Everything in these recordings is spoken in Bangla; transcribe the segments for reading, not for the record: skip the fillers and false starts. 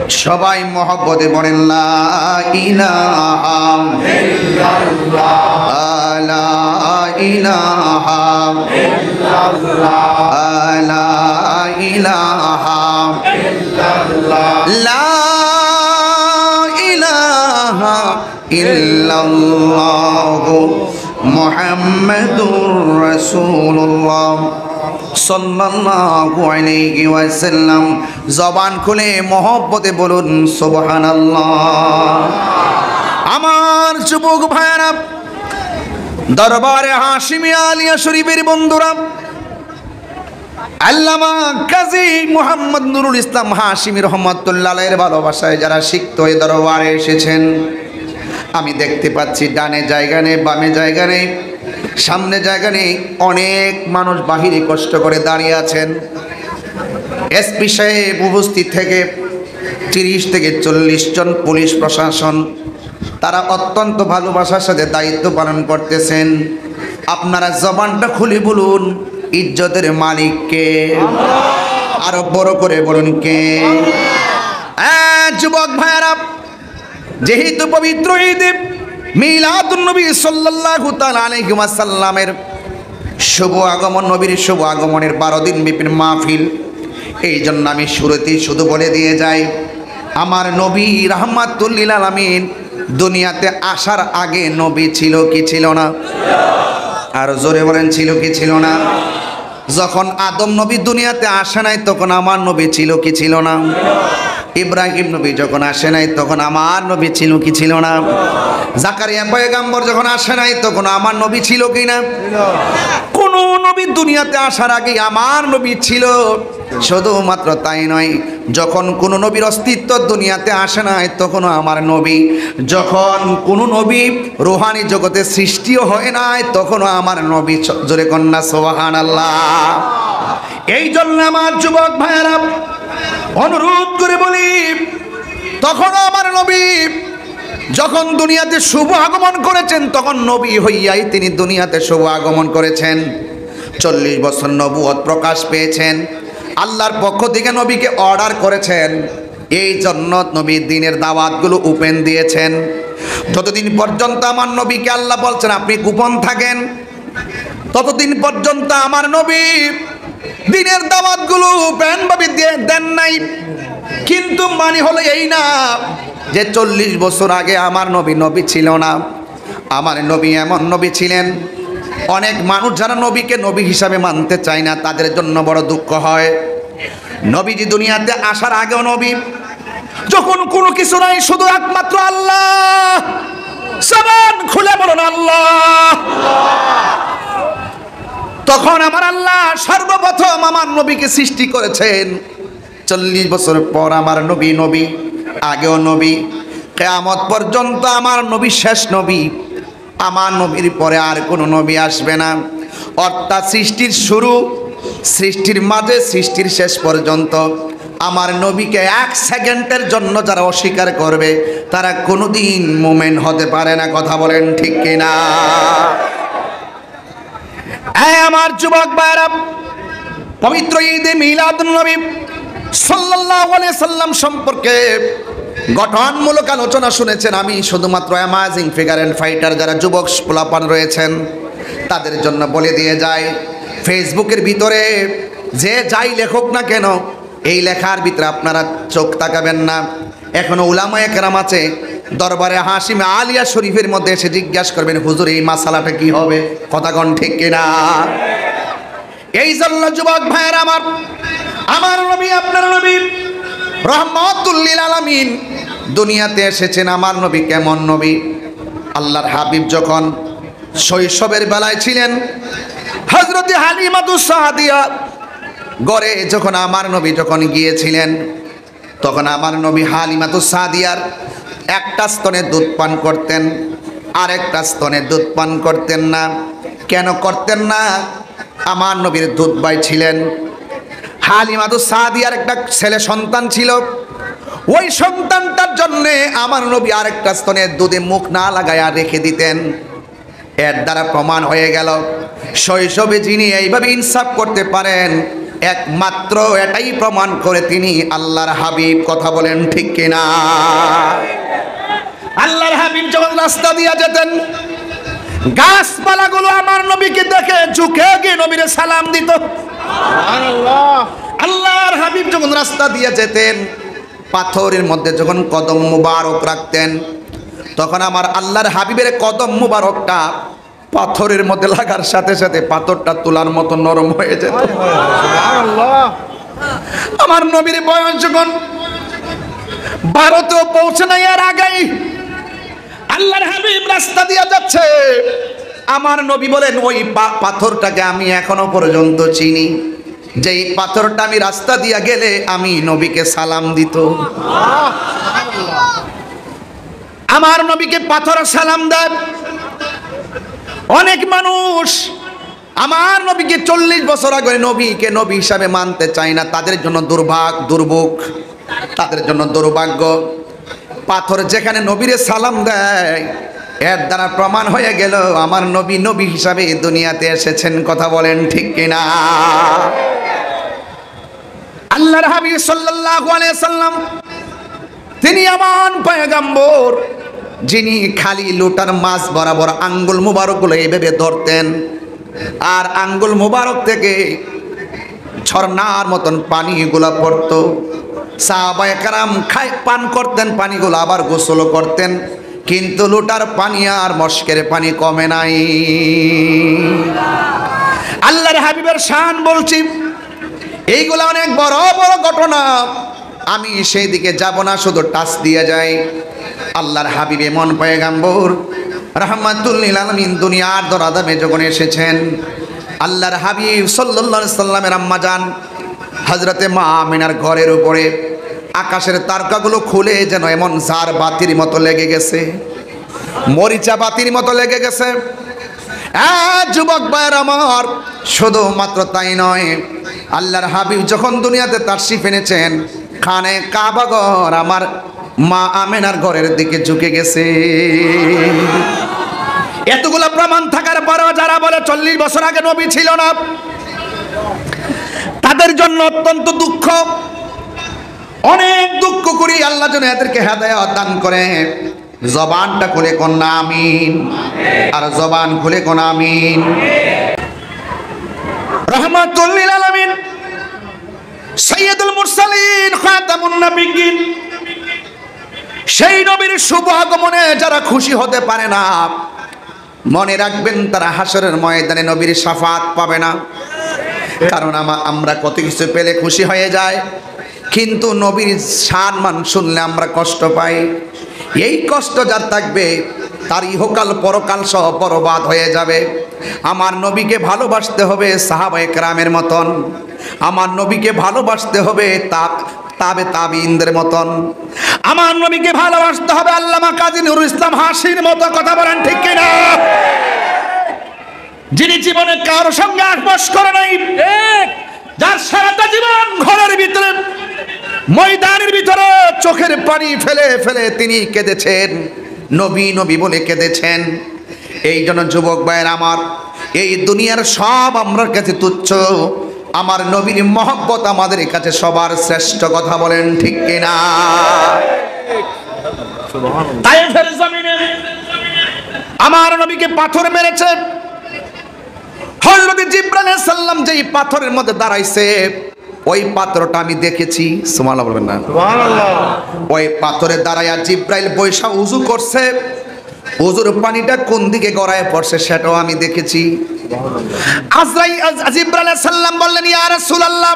সবাই মহব্বতে বলেন লা ইলাহা ইল্লাল্লাহ, লা ইলাহা ইল্লাল্লাহ, লা ইলাহা ইল্লাল্লাহ, লা ইলাহা ইল্লাল্লাহ মুহাম্মাদুর রাসূলুল্লাহ সাল্লাল্লাহু আলাইহি ওয়াসাল্লাম। জবান খুলে মহব্বতে বলুন সুবহানাল্লাহ। আমার যুবক ভাইরা, দরবারে হাশিমি আলিয়া শরীফের বন্ধুরা, আল্লামা কাজী মুহাম্মদ নুরুল ইসলাম হাশিমি রহমাতুল্লাহ আলাইহির ভালোবাসায় যারা সিক্ত হয়ে দরবারে এসেছেন, আমি দেখতে পাচ্ছি ডানে জায়গা নেই, বামে জায়গা নেই, সামনে জায়গা নেই। অনেক মানুষ বাহিরে কষ্ট করে দাঁড়িয়ে আছেন। এসপি সাহেব উপস্থিত থেকে 30 থেকে 40 জন পুলিশ প্রশাসন, তারা অত্যন্ত ভালোবাসার সাথে দায়িত্ব পালন করতেছেন। আপনারা জবানটা খুলে বলুন, ইজ্জতের মালিক কে? আরো বড় করে বলুন কে? যুবক ভাইরা, যেহেতু পবিত্র ঈদ মিলাদুন নবী সাল্লাল্লাহু তাআলা আলাইহি ওয়াসাল্লামের শুভ আগমন, নবীর শুভ আগমনের 12 দিন ব্যাপী মাহফিল, এই জন্য আমি শুরুতেই শুধু বলে দিয়ে যাই, আমার নবী রাহমাতুল লিল আলামিন দুনিয়াতে আসার আগে নবী ছিল কি ছিল না? আর জোরে বলেন, ছিল কি ছিল না? যখন আদম নবী দুনিয়াতে আসে নাই তখন আমার নবী ছিল কি ছিল না? ইব্রাহিম নবী যখন আসে নাই তখন আমার নবী ছিল কি ছিল না? জাকারিয়া পয়গম্বর যখন আসে নাই তখন আমার নবী ছিল কি না? কোন নবী দুনিয়াতে আসার আগে আমার নবী ছিল। শুধুমাত্র তাই নয়, যখন কোন নবীর অস্তিত্ব দুনিয়াতে আসে নাই তখনও আমার নবী। যখন কোন নবী রুহানি জগতে সৃষ্টিও হয় নাই তখনও আমার নবী। জোরে কন্যা সুবহানাল্লাহ। এই জন্য আমার যুবক ভাইয়েরা অনুরোধ করে বলি, তখন আমার নবী যখন দুনিয়াতে শুভ আগমন করেছেন তখন নবী হইয়াই তিনি দুনিয়াতে শুভ আগমন করেছেন। 40 বছর নবুয়ত প্রকাশ পেয়েছেন, আল্লাহর পক্ষ থেকে নবীকে অর্ডার করেছেন। এই জন্য নবী দ্বীনের দাওয়াতগুলো ওপেন দিয়েছেন। যতদিন পর্যন্ত আমার নবীকে আল্লাহ বলছেন আপনি গোপন থাকেন, ততদিন পর্যন্ত আমার নবী দ্বীনের দাওয়াতগুলো ওপেন ভাবে দেন নাই। কিন্তু মানে হলো এই না যে 40 বছর আগে আমার নবী নবী ছিল না। আমার নবী এমন নবী ছিলেন, অনেক মানুষ যারা নবীকে নবী হিসাবে মানতে চায় না তাদের জন্য বড় দুঃখ হয়। নবীজি দুনিয়াতে আসার আগেও নবী, যখন কোনো কিছু নাই শুধু একমাত্র আল্লাহ, জবান খুলে বলুন আল্লাহ, তখন আমার আল্লাহ সর্বপ্রথম আমার নবীকে সৃষ্টি করেছেন। 40 বছর পর আমার নবী নবী, আগেও নবী, কিয়ামত পর্যন্ত আমার নবী শেষ নবী। আমার নবীর পরে আর কোনো নবী আসবে না। অর্থাৎ সৃষ্টির শুরু, সৃষ্টির মাঝে, সৃষ্টির শেষ পর্যন্ত আমার নবীকে 1 সেকেন্ডের জন্য যারা অস্বীকার করবে তারা কোনোদিন মুমিন হতে পারে না। কথা বলেন ঠিক কিনা? আমার যুবক ভাইরা, পবিত্র ঈদে মিলাদুন নবী সাল্লাল্লাহু আলাইহি সাল্লাম সম্পর্কে গঠনমূলক আলোচনা শুনেছেন। আমি শুধুমাত্র অ্যামাজিং ফিগার অ্যান্ড ফাইটার যারা যুবক পোলাপান রয়েছেন তাদের জন্য বলে দিয়ে যাই, ফেসবুকের ভিতরে যে যাই লেখক না কেন এই লেখার ভিতরে আপনারা চোখ তাকাবেন না। এখনো উলামায়ে কেরাম আছে, দরবারে হাশিম আলিয়া শরীফের মধ্যে এসে জিজ্ঞাসা করবেন হুজুর এই মাসালাটা কি হবে? কথা কোন ঠিক কিনা? এই জন্য যুবক ভাইয়েরা আমার নবী, আপনার নবী রহমাতুল লিল আলামিন দুনিয়াতে এসেছেন। আমার নবী কেমন নবী? আল্লাহর হাবিব যখন শৈশবের বেলায় ছিলেন, হযরতে হালিমাতুস সাদিয়া ঘরে যখন আমার নবী যখন গিয়েছিলেন তখন আমার নবী হালিমাতুস সাদিয়ার একটা স্তনে দুধ পান করতেন, আরেকটা স্তনে দুধ পান করতেন না। কেন করতেন না? আমার নবীর দুধ ভাই ছিলেন। হালিমাতুস সাদিয়ার একটা ছেলে সন্তান ছিল, ওই সন্তানটার জন্যে আমার নবী আরেকটা স্তনে দুধে মুখ না লাগায়া রেখে দিতেন। এর দ্বারা প্রমাণ হয়ে গেল শৈশবে যিনি এইভাবে ইনসাফ করতে পারেন একমাত্র এটাই প্রমাণ করে তিনি আল্লাহর হাবিব। কথা বলেন ঠিক কিনা? আল্লাহর হাবিব যখন রাস্তা দিয়ে যেতেন, গাছপালাগুলো আমার নবীকে দেখে ঝুঁকে গিয়ে নবীর সালাম দিত। আল্লাহর হাবিব যখন রাস্তা দিয়ে যেতেন, পাথরের মধ্যে যখন কদম মুবারক রাখতেন, তখন আমার আল্লাহর হাবিবের কদম মুবারকটা পাথরের মধ্যে লাগার সাথে সাথে পাথরটা তোলার মতো নরম হয়ে যেত। আমার নবীর বয়স যখন ভারতেও পৌঁছে নাই, এর আগেই আল্লাহর হাবিব রাস্তা দিয়ে যাচ্ছে, আমার নবী বলেন ওই পাথরটাকে আমি এখনো পর্যন্ত চিনি, যে এই পাথরটা আমি রাস্তা দিয়ে গেলে আমি নবীকে সালাম দিত। আমার নবীকে পাথর সালাম দেয়। অনেক মানুষ আমার নবীকে 40 বছর আগে নবীকে নবী হিসাবে মানতে চায় না, তাদের জন্য দুর্ভোগ, তাদের জন্য দুর্ভাগ্য। পাথর যেখানে নবীরে সালাম দেয়, এর দ্বারা প্রমাণ হয়ে গেল আমার নবী নবী হিসাবে দুনিয়াতে এসেছেন। কথা বলেন ঠিক কিনা? আল্লাহর হাবিব সাল্লাল্লাহু আলাইহি সাল্লাম তিনি এমন পয়গম্বর, যিনি খালি লোটার মাছ বরাবর আঙ্গুল মুবারকগুলো এইভাবে ধরতেন, আর আঙ্গুল মুবারক থেকে ঝর্ণার মতন পানিগুলো পড়তো। সাহাবায়ে কেরাম পান করতেন পানিগুলো, আবার গোসল করতেন, কিন্তু লোটার পানি আর মশকের পানি কমে নাই। আল্লাহর হাবিবের শান বলছি, এইগুলো অনেক বড় বড় ঘটনা, আমি সেই দিকে যাব না, শুধু টাচ দিয়ে যাই। আল্লাহর হাবিব এমন পয়গম্বর, রাহমাতুল লিল আলামিন, দুনিয়ার দরআদামে যখন এসেছেন, আল্লাহর হাবিব সাল্লাল্লাহু আলাইহি সাল্লামের আম্মা জান হযরতে মা আমিনার ঘরের উপরে আকাশের তারকাগুলো খুলে যেন এমন ঝাড় বাতির মতো লেগে গেছে, মরিচা বাতির মতো লেগে গেছে। যুবক ভাইয়ের আমার, শুধুমাত্র তাই নয়, আল্লাহর হাবিব যখন দুনিয়াতে তাশরিফ এনেছেন, খানে কাবা ঘর আমার মা আমেনার ঘরের দিকে ঝুঁকে গেছে। এতগুলো প্রমাণ থাকার পরেও যারা বলে 40 বছর আগে নবী ছিল না, তাদের জন্য অত্যন্ত দুঃখ, অনেক দুঃখ করি। আল্লাহ যেন এদেরকে হেদায়েত দান করে। জবানটা খুলে কোন আমিন, আর জবান খুলে কোন আমিন। রাহমাতুল লিল আলামিন, সাইয়্যিদুল মুরসালিন, খাতামুন নবিয়্যিন, সেই নবীর শুভ আগমনে যারা খুশি হতে পারে না, মনে রাখবেন তারা হাসরের ময়দানে নবীর শাফাত পাবে না। কারণ আমরা কত কিছু পেলে খুশি হয়ে যায়, কিন্তু নবীর সম্মান শুনলে আমরা কষ্ট পাই। এই কষ্ট যার থাকবে, তার ইহকাল পরকাল সহ বরবাদ হয়ে যাবে। আমার নবীকে ভালোবাসতে হবে সাহাবায়ে কেরামের মতন, আমার নবীকে ভালোবাসতে হবে তাবেঈনদের মতন, আমার নবীকে ভালোবাসতে হবে আল্লামা কাজী নুরুল ইসলাম হাসির মতো। কথা বলেন ঠিক কিনা? যিনি জীবনে কারোর সঙ্গে আপোষ করে নাই, যার সারাটা জীবন ঘরের ভিতরে, ময়দানের ভিতরে চোখের পানি ফেলে ফেলে তিনি কেঁদেছেন, নবী নবী বলে কেঁদেছেন। এই জন্য যুবক ভাইয়ের আমার, এই দুনিয়ার সব আমার কাছে তুচ্ছ, আমার নবীর মহব্বত আমাদের কাছে সবার শ্রেষ্ঠ। কথা বলেন ঠিক কিনা? তায়েফের জমিনে আমার নবীকে পাথর মেরেছে। হযরত জিবরাইল আলাইহিস সালাম যেই পাথরের মধ্যে দাঁড়াইছে, ওই পাথরটা আমি দেখেছি। সুবহানাল্লাহ বলবেন না? সুবহানাল্লাহ। ওই পাথরে দাঁড়ায়া জিবরাইল বৈশা উযু করছে, উযুর পানিটা কোন দিকে গড়ায় পড়ছে সেটাও আমি দেখেছি। জিবরাইল আলাইহিস সালাম বললেন, ইয়া রাসূলুল্লাহ,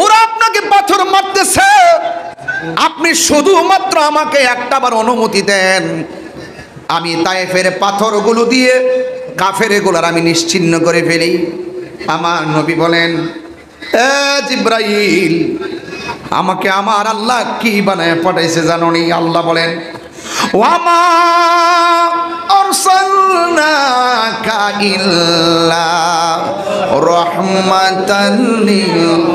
ওরা আপনাকে পাথর মারতেছে, আপনি শুধুমাত্র আমাকে একটাবার অনুমতি দেন, আমি তায়েফের পাথরগুলো দিয়ে কাফেরগুলোর আমি নিশ্চিহ্ন করে ফেলি। আমার নবী বলেন, এ জিবরাইল, আমাকে আমার আল্লাহ কি বানায় পাঠাইছে জানোনি? আল্লাহ বলেন, ওয়ামা আরসালনাকা ইল্লা রাহমাতান লিল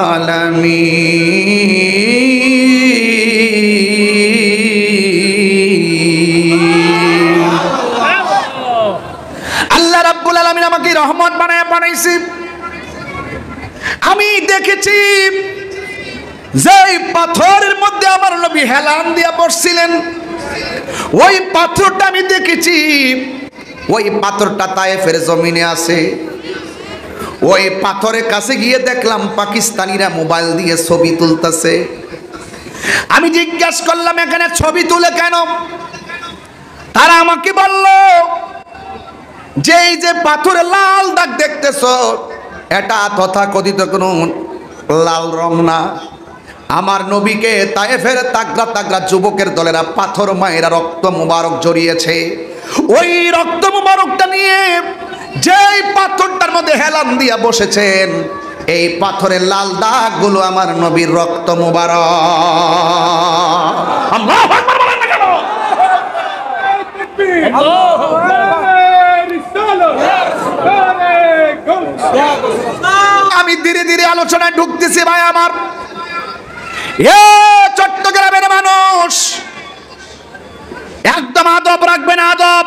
আলামিন। আল্লাহ রাব্বুল আলামিন আমাকে রহমত বানায় পাঠাইছে। পাথরের মধ্যে আমার নবী হেলান দিয়ে বসছিলেন। ওই পাথরটা আমি দেখেছি, ওই পাথরটা তায়েফের জমিনে আছে। ওই পাথরের কাছে গিয়ে দেখলাম পাকিস্তানিরা মোবাইল দিয়ে ছবি তুলতেছে। আমি জিজ্ঞাসা করলাম এখানে ছবি তুলে কেন? তারা আমাকে বলল যে এই যে পাথরে লাল দাগ দেখতেছ, এটা তথাকথিত কোনো লাল রং না। আমার নবীকে তায়েফের তাগড়া তাগড়া যুবকের দলেরা পাথর মায়েরা রক্ত মুবারক জড়িয়েছে। ওই রক্ত মুবারকটা নিয়ে যেই পাথরটার মধ্যে হেলান দিয়া বসেছেন, এই পাথরের লাল দাগগুলো আমার নবীর রক্ত মুবারক। আল্লাহু আকবার বলেন না কেন? আমি ধীরে ধীরে আলোচনায় ঢুকতেছি ভাই আমার। এ চট্টগ্রামের মানুষ, একদম আদব রাখবেন, আদব।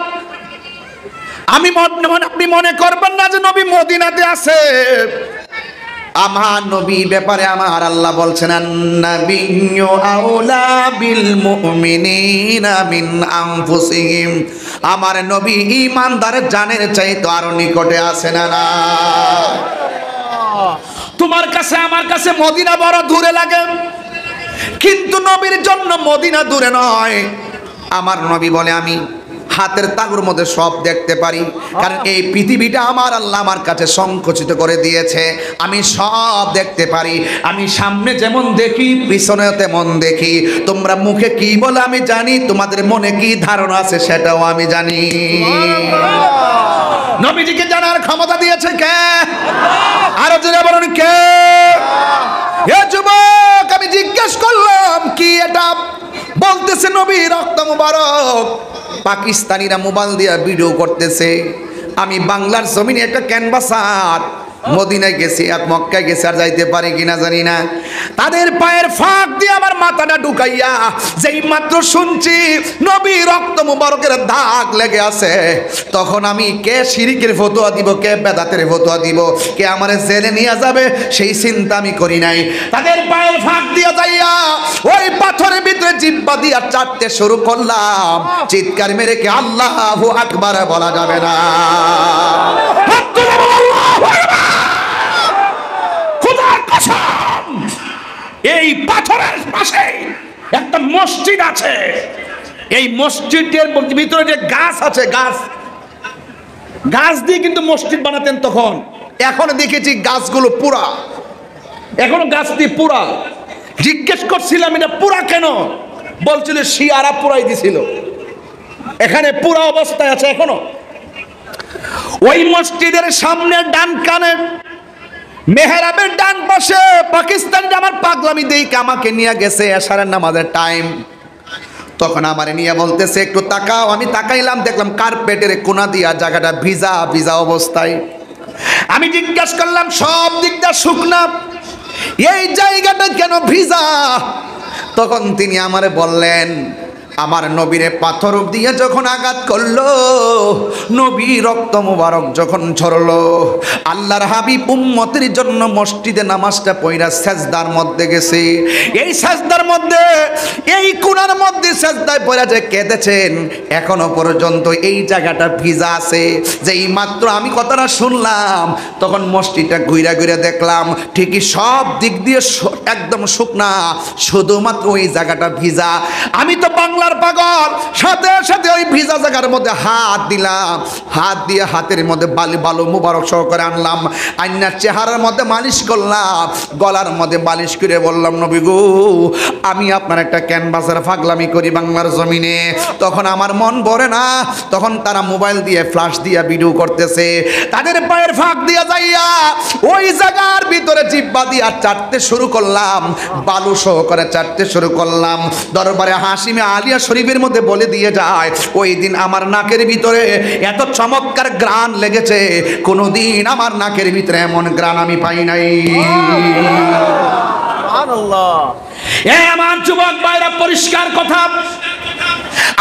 আপনি মনে করবেন না যে নবী মদিনাতে আছে। আমার নবীর ব্যাপারে আমার আল্লাহ বলছেন, আন-নাবিয়্যু আওলা বিল মুমিনিনা মিন আনফুসিহিম। আমার নবী ঈমানদারের জানের চাইতে আরো নিকটে আছে না না? তোমার কাছে আমার কাছে মদিনা বড় দূরে লাগে, কিন্তু নবীর জন্য মদিনা দূরে নয়। আমার নবী বলে আমি হাতের তালুর মধ্যে সব দেখতে পারি, কারণ এই পৃথিবীটা আমার আল্লাহ আমার কাছে সংকুচিত করে দিয়েছে। আমি সব দেখতে পারি। আমি সামনে যেমন দেখি, পিছনে তেমন দেখি। তোমরা মুখে কি বলে আমি জানি, তোমাদের মনে কি ধারণা আছে সেটাও আমি জানি। নবীজিকে জানার ক্ষমতা দিয়েছে কে? আরো জোরে বলুন কে? এ যুবক, আমি জিজ্ঞেস করলাম কি এটা? বলতেছে নবী রক্ত মুবারক। পাকিস্তানিরা মোবাইল দিয়ে ভিডিও করতেছে। আমি বাংলার জমিনে একটা ক্যানভাসার, মদিনায় গেছি আর মক্কায় গেছি, আর যাইতে পারি কিনা জানি না। তাদের পায়ের ফাঁক দিয়ে আমার মাথাটা ঢুকাইয়া যেই মাত্র শুনছি নবী রক্ত মুবারকের দাগ লেগে আছে, তখন আমি কে শিরিকের ফতোয়া দিব, কে বেদাতের ফতোয়া দিব, কে আমারে জেলে নিয়ে যাবে সেই চিন্তা আমি করি নাই। তাদের পায়ের ফাঁক দিয়ে যাইয়া ওই পাথরের ভিতরে জিহ্বা দিয়া চাটতে শুরু করলাম। চিৎকার মেরে কে আল্লাহু আকবার বলা যাবে না? এই পাথরের পাশে একটা মসজিদ আছে। এই মসজিদের ভিতরে যে গাছ আছে, গাছ দিয়ে কিন্তু মসজিদ বানাতেন তখন। এখন দেখেছি গাছগুলো পুরা, এখনো গাছ দিয়ে পুরা। জিজ্ঞেস করছিলাম এটা পুরা কেন? বলছিল শিয়ারা পুরাই দিছিল, এখানে পুরা অবস্থায় আছে এখনো। ওই মসজিদের সামনে ডান কানে মেহরাবের ডান পাশে পাকিস্তানটা আমার পাগলামি দেখে আমাকে নিয়ে গেছে এশারের নামাজের টাইম। তখন আমারে নিয়ে বলতেছে একটু তাকাও। আমি তাকাইলাম, দেখলাম কার্পেটের কোনা দিয়া জায়গাটা ভিজা ভিজা অবস্থায়। আমি জিজ্ঞাসা করলাম সব দিকটা শুকনা, এই জায়গাটা কেন ভিজা? তখন তিনি আমারে বললেন আমার নবীরে পাথর দিয়ে যখন আঘাত করলো, নবী রক্ত মুবারক যখন ঝরলো, আল্লাহর হাবিব উম্মতের জন্য মসজিদে নামাজটা পড়া সেজদার মধ্যে গেছে। এই সেজদার মধ্যে, এই কোণার মধ্যে সেজদায় পড়া যে কেঁদেছেন, এখনো পর্যন্ত এই জায়গাটা ভিজা আছে। যেই মাত্র আমি কথাটা শুনলাম, তখন মসজিদটা ঘুরে ঘুরে দেখলাম ঠিকই সব দিক দিয়ে একদম শুকনা, শুধুমাত্র ওই জায়গাটা ভিজা। আমি তো বাংলার পাগল, সাথে সাথে ওই ভিজা জায়গার মধ্যে হাত দিলাম, হাত দিয়ে হাতের মধ্যে বালু মুবারক সহকারে আনলাম, আইনার চেহারার মধ্যে মালিশ করলাম, গলার মধ্যে বালিশ করে বললাম নবী গো, আমি আপনার একটা ক্যানভাসের পাগলামি করি বাংলার জমিনে। তখন আমার মন ভরে না, তখন তারা মোবাইল দিয়ে ফ্ল্যাশ দিয়ে ভিডিও করতেছে। তাদের পায়ের ফাঁক দিয়ে যাইয়া ওই জায়গার ভিতরে জিহ্বা দিয়া চাটতে শুরু করলাম, বালু সহকারে চাটতে শুরু করলাম। দরবারে হাশিমে আলিয়া শরীফের মধ্যে বলে দিয়ে যায়, ওই দিন আমার নাকের ভিতরে এত চমৎকার গ্রান লেগেছে, কোনোদিন আমার নাকের ভিতরে এমন গ্রান আমি পাই নাই। আমার যুবক ভাইরা, পরিষ্কার কথা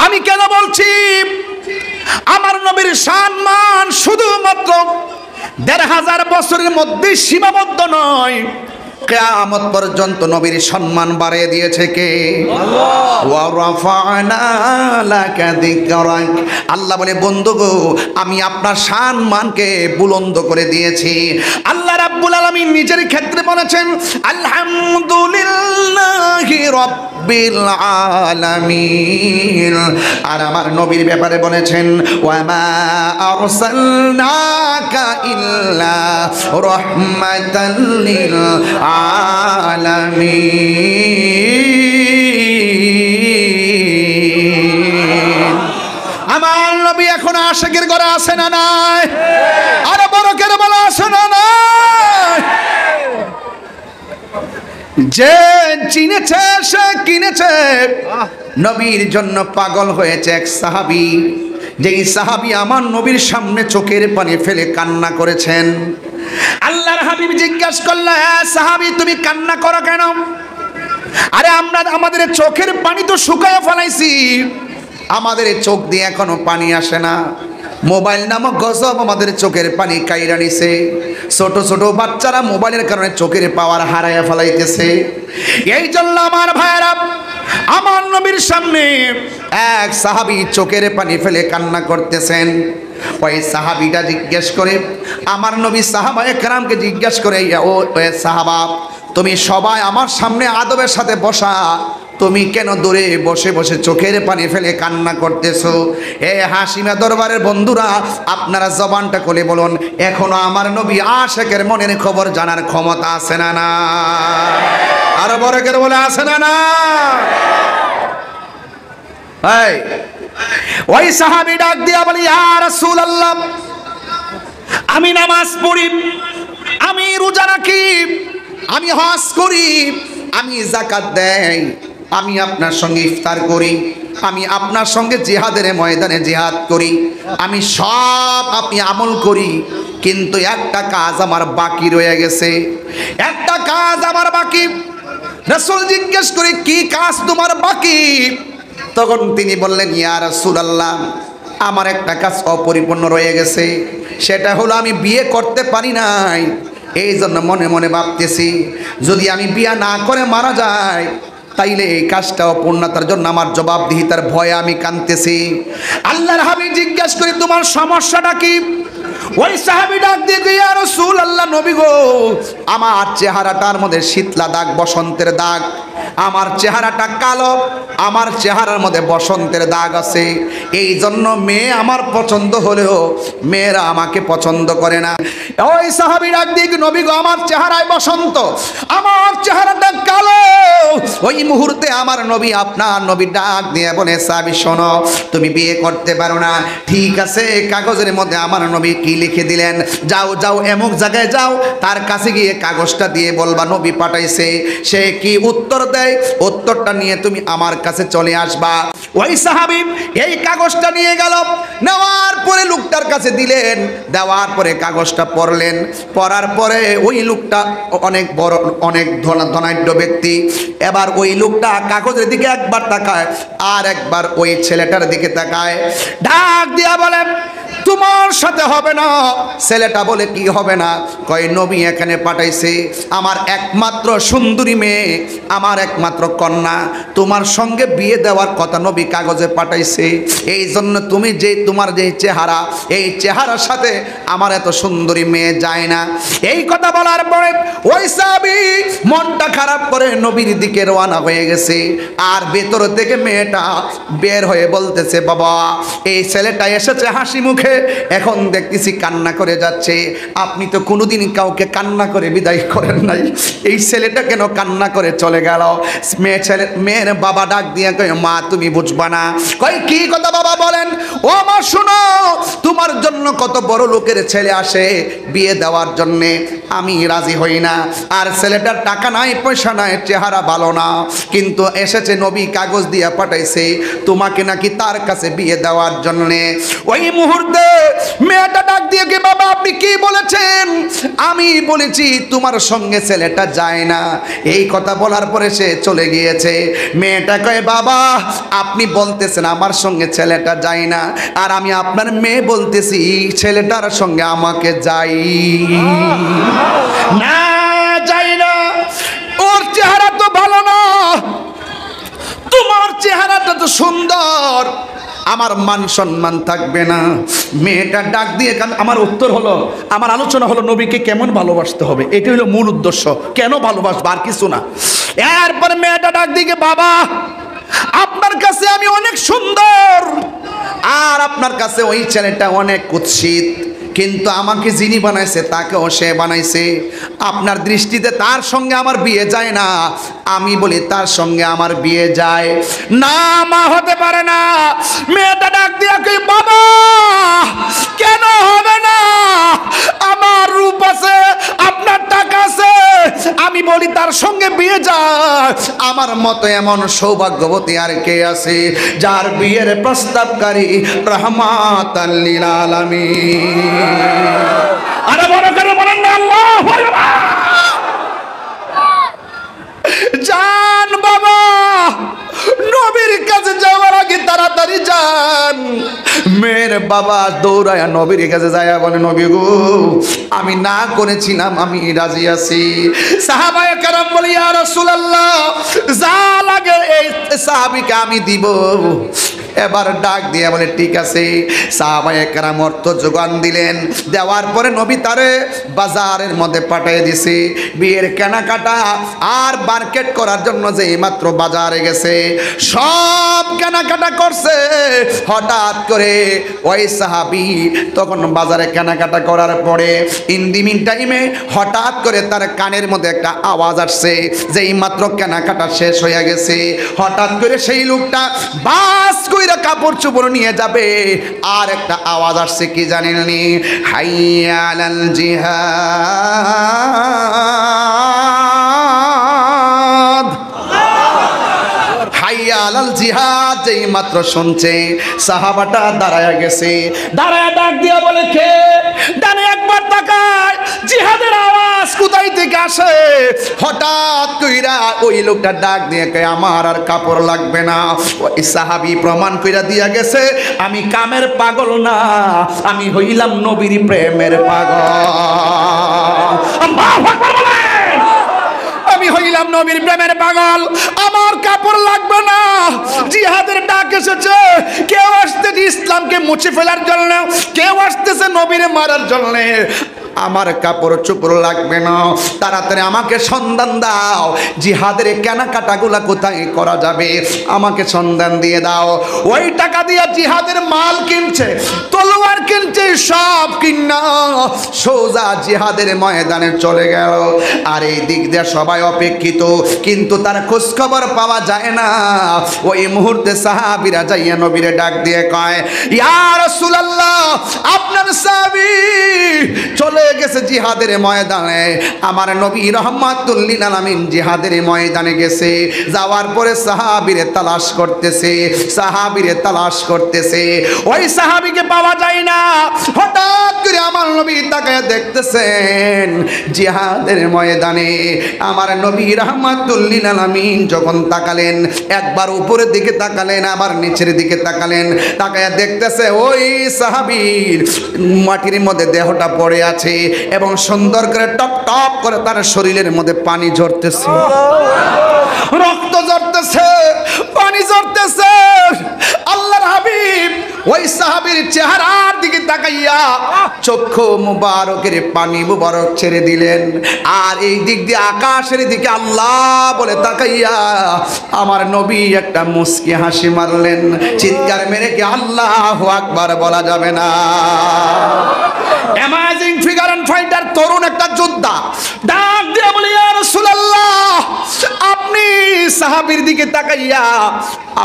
আমি কেন বলছি, আমার নবীর সম্মান শুধুমাত্র ১৫০০ বছরের মধ্যে সীমাবদ্ধ নয়, কিয়ামত পর্যন্ত নবীর সম্মান বাড়িয়ে দিয়েছে কে? আল্লাহ। ওয়া রাফা'না লাকা যিকরাক, আল্লাহ বলে বন্ধু গো আমি আপনার সম্মানকে বুলন্দ করে দিয়েছি। আল্লাহ রাব্বুল আলামিন নিজের ক্ষেত্রে বলেছেন আলহামদুলিল্লাহি রাব্বিল আলামিন, আর আমার নবীর ব্যাপারে বলেছেন ওয়া মা আরসালনাকা ইল্লা রাহমাতাল লিল আলামিন। আমার নবী এখন আশিকের ঘরে আছে না নাই? আরে বড় করে বলা আছে না নাই? যে চিনেছে সে কিনেছে, নবীর জন্য পাগল হয়েছে এক সাহাবী। যেই সাহাবী আমার নবীর সামনে চোখের পানি ফেলে কান্না করেছেন। আল্লাহর হাবিব জিজ্ঞাসা করলেন হ্যাঁ সাহাবী তুমি কান্না করো কেন? আরে আমরা আমাদের চোখের পানি তো শুকায় ফেলাইছি, আমাদের চোখ দিয়ে এখনো পানি আসে না। মোবাইল নামক গজব আমাদের চোখের পানি কাইরা নিছে। ছোট ছোট বাচ্চারা মোবাইলের কারণে চোখের পাওয়ার হারাইয়া ফেলাইতেছে। এই জন্য আমার ভাইয়েরা আমার নবীর সামনে এক সাহাবী চোখের পানি ফেলে কান্না করতেছেন। ওই সাহাবীটা জিজ্ঞেস করে আমার নবী সাহাবায়ে কেরামকে জিজ্ঞেস করে ও সাহাবা তুমি সবাই আমার সামনে আদবের সাথে বসা, তুমি কেন দূরে বসে বসে চোখের পানি ফেলে কান্না করতেছো? এ হাসিমা দরবারের বন্ধুরা আপনারা জবানটা খুলে বলুন, এখনো আমার নবী আশিকের মনের খবর জানার ক্ষমতা আছে না না? আরো বড় করে বলে আছে না না? এই ওই সাহাবী ডাক দিয়া বলি ইয়া রাসূলুল্লাহ আমি নামাজ পড়ি, আমি রোজা রাখি, আমি হজ করি, আমি যাকাত দেই, আমি আপনার সঙ্গে ইফতার করি, আমি আপনার সঙ্গে জিহাদের ময়দানে জিহাদ করি, আমি সব আপনি আমল করি, কিন্তু একটা কাজ আমার বাকি রয়ে গেছে, একটা কাজ আমার বাকি। রাসূল জিজ্ঞেস করে কি কাজ তোমার বাকি? তখন তিনি বললেন ইয়া রাসূলুল্লাহ আমার একটা কাজ অপরিপূর্ণ রয়ে গেছে, সেটা হলো আমি বিয়ে করতে পারি নাই। এই জন্য মনে মনে ভাবতেছি যদি আমি বিয়ে না করে মারা যাই তাইলে এই কাজটা অপূর্ণতার জন্য আমার জবাবদিহিতার ভয়ে আমি কাঁদতেছি। আল্লাহর হাবিব জিজ্ঞাসা করে তোমার সমস্যাটা কি? ওই সাহাবী ডাক দিয়ে ইয়া রাসূলুল্লাহ নবী গো আমার চেহারাটার মধ্যে শীতলা দাগ, বসন্তের দাগ, আমার চেহারাটা কালো, আমার চেহারার মধ্যে বসন্তের দাগ আছে, এই জন্য মেয়ে আমার পছন্দ হলেও মেয়েরা আমাকে পছন্দ করে না। ওই সাহাবী ডাক দিয়ে নবী গো আমার চেহারায় বসন্ত, আমার চেহারাটা কালো। ওই মুহূর্তে আমার নবী আপনার নবী ডাক দিয়ে বলে সাহাবী শোনো তুমি বিয়ে করতে পারো না, ঠিক আছে কাগজের মধ্যে আমার নবী কি লিখে দিলেন, যাও যাও এমুক জায়গায় যাও, তার কাছে গিয়ে কাগজটা দিয়ে বলবা নবী পাঠাইছে, সে কি উত্তর দেয় উত্তরটা নিয়ে তুমি আমার কাছে চলে আসবা। ওই সাহাবী এই কাগজটা নিয়ে গেল, নেওয়ার পরে লোকটার কাছে দিলেন, দেওয়ার পরে কাগজটা পড়লেন, পড়ার পরে ওই লোকটা অনেক বড় অনেক ধনাঢ্য ব্যক্তি। এবার ওই লোকটা কাগজের দিকে একবার তাকায় আর একবার ওই ছেলেটার দিকে তাকায়, ডাক দিয়া বলে তোমার সাথে হবে না। ছেলেটা বলে কি হবে না? কয় নবী এখানে পাঠাইছে আমার একমাত্র সুন্দরী মেয়ে, আমার একমাত্র কন্যা, তোমার সঙ্গে বিয়ে দেওয়ার কথা নবী কাগজে পাঠাইছে, এই জন্য তুমি যে তোমার যে চেহারা, এই চেহারার সাথে আমার এত সুন্দরী মেয়ে যায় না। এই কথা বলার পরে ওই সাহাবী মনটা খারাপ করে নবীর দিকে রওনা হয়ে গেছে। আর ভেতর থেকে মেয়েটা বের হয়ে বলতেছে বাবা এই ছেলেটা এসেছে হাসি মুখে, এখন দেখতেছি কান্না করে যাচ্ছে, আপনি তো কোনোদিন কাউকে কান্না করে বিদায় করেন নাই, এই ছেলেটা কেন কান্না করে চলে গেল? মেয়ের বাবা ডাক দিয়ে কয় মা তুমি বুঝবা না। কয় কি কথা বাবা বলেন? ও মা শোনো তোমার জন্য কত বড় লোকের ছেলে আসে বিয়ে দেওয়ার জন্যে, আমি রাজি হই না, আর ছেলেটার টাকা নাই পয়সা নাই, চেহারা ভালো না, কিন্তু এসেছে নবী কাগজ দিয়ে পাঠাইছে তোমাকে নাকি তার কাছে বিয়ে দেওয়ার জন্যে। ওই মুহূর্তে মেয়েটা ডাক দিয়ে কি বাবা আপনি কি বলেছেন? আমি বলেছি তোমার সঙ্গে ছেলেটা যায় না। এই কথা বলার পরে সে চলে গিয়েছে। মেয়েটা কয় বাবা আপনি বলতেছেন আমার সঙ্গে ছেলেটা যায় না, আর আমি আপনার মেয়ে বলতেছি ছেলেটার সঙ্গে আমাকে যাই না, যাই না। মেয়েটা তো সুন্দর, আমার মান সম্মান থাকবে না। মেয়েটা ডাক দিয়ে আমার উত্তর হলো, আমার আলোচনা হলো নবীকে কেমন ভালোবাসতে হবে, এটা হলো মূল উদ্দেশ্য। কেন ভালোবাসবো আর কিছু না। এরপরে মেয়েটা ডাক দিয়ে, বাবা আপনার কাছে আমি অনেক সুন্দর, আর আপনার কাছে ওই ছেলেটা অনেক কুৎসিত, কিন্তু আমাকে যিনি বানাইছে তাকেও সে বানাইছে। আপনার দৃষ্টিতে তার সঙ্গে আমার বিয়ে যায় না, আমি বলি তার সঙ্গে আমার বিয়ে যায় না। মা হতে পারে না। মেয়েটা ডাক দিয়া কই, বাবা কেন হবে না? আমার রূপ আছে, আপনার টাকা আছে, আমি বলি তার সঙ্গে বিয়ে যায়। আমার মতো এমন সৌভাগ্যবতী আর কে আছে যার বিয়ের প্রস্তাবকারী রহমাতাল লিল আলামিন। আরে বড় করে বলেন না আল্লাহু আকবার। জান বাবা, নবীর কাছে যাওয়ার আগে তাড়াতাড়ি যান। মেয়ের বাবা দৌড়ায়া নবীর কাছে যায়, বলে নবী গো আমি না করেছিলাম, আমি রাজি আছি। সাহাবায়ে কেরাম বলে, ইয়া রাসূলুল্লাহ যা লাগে এই সাহাবীকে আমি দিব। এবার ডাক দিয়ে বলে ঠিক আছে। সাহাবায়ে কেরাম অর্থ যোগান দিলেন, দেওয়ার পরে নবী তারে বাজারের মধ্যে পাঠিয়ে দিছে বিয়ের কেনাকাটা আর মার্কেট করার জন্য। যে মাত্র বাজারে গেছে, সব কেনাকাটা করছে, হঠাৎ করে ওই সাহাবী তখন বাজারে কেনাকাটা করার পরে ইন দি মিন টাইমে হঠাৎ করে তার কানের মধ্যে একটা আওয়াজ আসছে। যেই মাত্র কেনাকাটা শেষ হয়ে গেছে, হঠাৎ করে সেই লোকটা বাস কইরা কাপড় চোপড় নিয়ে যাবে, আর একটা আওয়াজ আসছে কি জানেননি? হাইয়া আলাল জিহাদ, হাইয়া আলাল জিহাদ। যেই মাত্র শুনছে সাহাবাটা দাঁড়ায়া গেছে, দাঁড়ায়া ডাক দিয়া বলে কে? ডানে একবার তাকায়, জিহাদের আওয়াজ কোথায় থেকে আসে? হঠাৎ কইরা ওই লোকটা ডাক দিয়ে কয় আমার আর কাপড় লাগবে না। ওই সাহাবী প্রমাণ কইরা দিয়া গেছে আমি কামের পাগল না, আমি হইলাম নবীর প্রেমের পাগল। আল্লাহু আকবার বলেন। আমি হইলাম নবীর প্রেমের পাগল, আমার কাপড় লাগবে না। জিহাদের ডাক এসেছে, কেউ আসতেছে ইসলামকে মুছে ফেলার জন্য, কেউ আসতেছে নবীরে মারার জন্য। আমার কাপড় চোপড় লাগবে না, তাড়াতাড়ি আমাকে সন্ধান দাও, জিহাদের কেনাকাটাগুলা কোথায় করা যাবে আমাকে সন্ধান দিয়ে দাও। ওই টাকা দিয়ে জিহাদের মাল কিনছে, তলোয়ার কিনছে, সব কিনা সোজা জিহাদের ময়দানে চলে গেল। আর এই দিক দিয়ে সবাই অপেক্ষিত, কিন্তু তার খোঁজ খবর পাওয়া যায় না। ওই মুহূর্তে সাহাবীরা যাইয়া নবীরে ডাক দিয়ে কয়, ইয়া রাসূলুল্লাহ আপনার সাহাবী চলে গেছে জিহাদের ময়দানে। আমার নবী রহমাতুল লিল আলামিন জিহাদের ময়দানে গেছে। যাওয়ার পরে সাহাবীরে তালাশ করতেছে, সাহাবীরে তালাশ করতেছে, ওই সাহাবীকে পাওয়া যায় না। হঠাৎ করে আমার নবী তাকায় দেখতেছেন জিহাদের ময়দানে আমার নবী রহমাতুল লিল আলামিন যখন তাকালেন, একবার উপরের দিকে তাকালেন, আবার নিচের দিকে তাকালেন, তাকায় দেখতেছে ওই সাহাবীর মাটির মধ্যে দেহটা পড়ে আছে এবং সুন্দর করে টপ টপ করে তার শরীরের মধ্যে পানি ঝরতেছে, রক্ত ঝরতেছে, পানি ঝরতেছে। আল্লাহর হাবিব ওই সাহাবীর চেহারার দিকে তাকাইয়া চক্ষু মুবারকের পানি মুবারক ছেড়ে দিলেন, আর এই দিক দিয়ে আকাশের দিকে আল্লাহ বলে তাকাইয়া আমার নবী একটা মুস্কি হাসি মারলেন। চিৎকার মেরে কি আল্লাহু আকবার বলা যাবে না? অ্যামেজিং ফিগার এন্ড ফাইটার, তরুণ একটা যোদ্ধা ডাক দিয়ে বলে, ইয়া রাসূলুল্লাহ আপনি সাহাবীর দিকে তাকাইয়া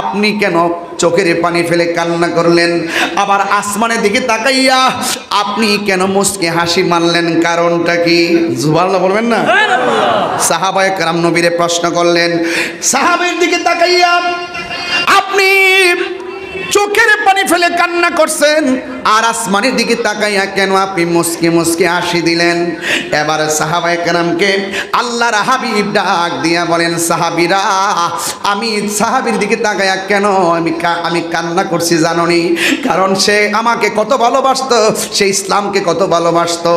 আপনি কেন চোখের পানি ফেলে কান্না করলেন? আবার আসমানের দিকে তাকাইয়া আপনি কেন মুস্কি হাসি মারলেন? কারণটা কি? সুবহানাল্লাহ বলবেন না? সাহাবায়ে কেরাম নবীরে প্রশ্ন করলেন। সাহাবীর দিকে তাকাইয়া আপনি চোখের পানি ফেলে কান্না করছেন, আর আসমানের দিকে তাকাইয়া কেন আপনি মুস্কি মুস্কি হাসি দিলেন? এবার সাহাবায়ে কেরামকে আল্লাহর হাবিব ডাক দিয়া বলেন, সাহাবীরা, আমি সাহাবীর দিকে তাকাইয়া কেন আমি কান্না করছি জানোনি? কারণ সে আমাকে কত ভালোবাসতো, সে ইসলামকে কত ভালোবাসতো।